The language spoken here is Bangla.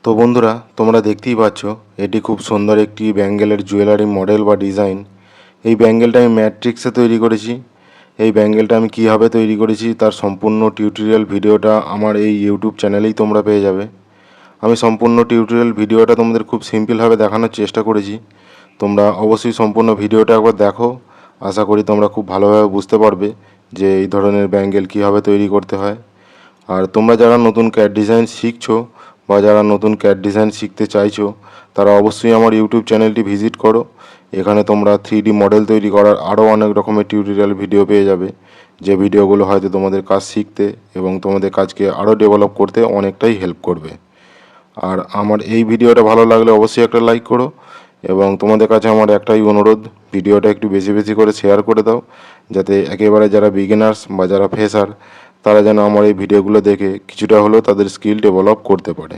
তো বন্ধুরা, তোমরা দেখতেই পাচ্ছ এটি খুব সুন্দর একটি ব্যাঙ্গেলের জুয়েলারি মডেল বা ডিজাইন। এই ব্যাঙ্গেলটা আমি ম্যাট্রিক্সে তৈরি করেছি। এই ব্যাঙ্গেলটা আমি কীভাবে তৈরি করেছি তার সম্পূর্ণ টিউটোরিয়াল ভিডিওটা আমার এই ইউটিউব চ্যানেলেই তোমরা পেয়ে যাবে। আমি সম্পূর্ণ টিউটোরিয়াল ভিডিওটা তোমাদের খুব সিম্পলভাবে দেখানোর চেষ্টা করেছি। তোমরা অবশ্যই সম্পূর্ণ ভিডিওটা একবার দেখো। আশা করি তোমরা খুব ভালোভাবে বুঝতে পারবে যে এই ধরনের ব্যাঙ্গেল কীভাবে তৈরি করতে হয়। আর তোমরা যারা নতুন ক্যাট ডিজাইন শিখছো বা যারা নতুন ক্যাট ডিজাইন শিখতে চাইছো, তারা অবশ্যই আমার ইউটিউব চ্যানেলটি ভিজিট করো। এখানে তোমরা 3D মডেল তৈরি করার আরও অনেক রকমের টিউটোরিয়াল ভিডিও পেয়ে যাবে, যে ভিডিওগুলো হয়তো তোমাদের কাজ শিখতে এবং তোমাদের কাজকে আরও ডেভেলপ করতে অনেকটাই হেল্প করবে। আর আমার এই ভিডিওটা ভালো লাগলে অবশ্যই একটা লাইক করো, এবং তোমাদের কাছে আমার একটাই অনুরোধ, ভিডিওটা একটু বেশি বেশি করে শেয়ার করে দাও, যাতে একেবারে যারা বিগিনার্স বা যারা ফ্রেশার তারা যেন আমার এই ভিডিওগুলো দেখে কিছুটা হলেও তাদের স্কিল ডেভেলপ করতে পারে।